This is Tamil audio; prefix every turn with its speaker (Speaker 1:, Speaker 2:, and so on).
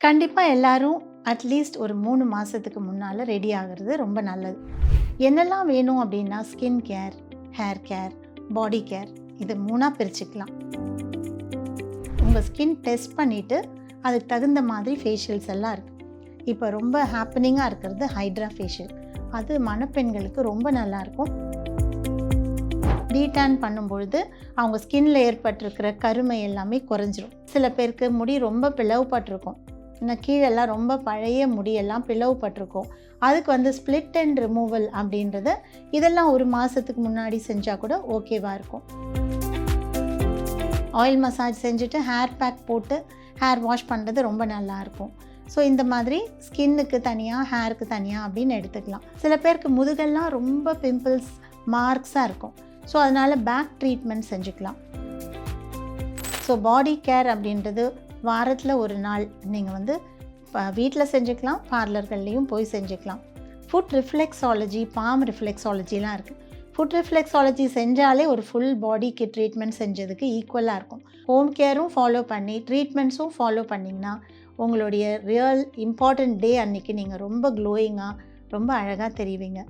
Speaker 1: கண்டிப்பா எல்லாரும் அட்லீஸ்ட் ஒரு 3 மாசத்துக்கு முன்னால ரெடி ஆகுறது ரொம்ப நல்லது. என்னெல்லாம் வேணும் அப்டின்னா, ஸ்கின் கேர், ஹேர் கேர், பாடி கேர் இது 3ஆ பிரிச்சுக்கலாம். உங்க ஸ்கின் டெஸ்ட் பண்ணிட்டு, அதுக்கு தகுந்த மாதிரி ஃபேஷியல்ஸ் எல்லாம் இருக்கு. இப்போ ரொம்ப ஹேப்பனிங்கா இருக்கிறது ஹைட்ரா ஃபேஷியல். அது மணப்பெண்களுக்கு ரொம்ப நல்லாயிருக்கும். டீடான் பண்ணும்பொழுது அவங்க ஸ்கின்ல ஏற்பட்டிருக்கிற கருமை எல்லாமே குறைஞ்சிரும். சில பேருக்கு முடி ரொம்ப பிளவுபட்டிருக்கும். இன்னும் கீழெல்லாம் ரொம்ப பழைய முடியெல்லாம் பிளவுபட்டிருக்கும். அதுக்கு ஸ்ப்ளிட் அண்ட் ரிமூவல் அப்படின்றது இதெல்லாம் ஒரு மாதத்துக்கு முன்னாடி செஞ்சால் கூட ஓகேவாக இருக்கும். ஆயில் மசாஜ் செஞ்சுட்டு ஹேர் பேக் போட்டு ஹேர் வாஷ் பண்ணுறது ரொம்ப நல்லாயிருக்கும். ஸோ இந்த மாதிரி ஸ்கின்னுக்கு தனியாக, ஹேருக்கு தனியாக அப்படின்னு எடுத்துக்கலாம். சில பேருக்கு முதுகெல்லாம் ரொம்ப பிம்பிள்ஸ், மார்க்ஸாக இருக்கும். ஸோ அதனால் பேக் ட்ரீட்மெண்ட் செஞ்சுக்கலாம். ஸோ பாடி கேர் அப்படின்றது வாரத்தில் ஒரு நாள் நீங்கள் வீட்டில் செஞ்சுக்கலாம், பார்லர்கள்லேயும் போய் செஞ்சுக்கலாம். ஃபுட் ரிஃப்ளெக்ஸாலஜி, பாம் ரிஃப்ளெக்ஸாலஜிலாம் இருக்குது. ஃபுட் ரிஃப்ளெக்ஸாலஜி செஞ்சாலே ஒரு ஃபுல் பாடிக்கு ட்ரீட்மெண்ட் செஞ்சதுக்கு ஈக்குவலாக இருக்கும். ஹோம் கேரும் ஃபாலோ பண்ணி ட்ரீட்மெண்ட்ஸும் ஃபாலோ பண்ணிங்கன்னா உங்களுடைய ரியல் இம்பார்ட்டண்ட் டே அன்றைக்கி நீங்கள் ரொம்ப க்ளோயிங்காக, ரொம்ப அழகாக தெரிவிங்க.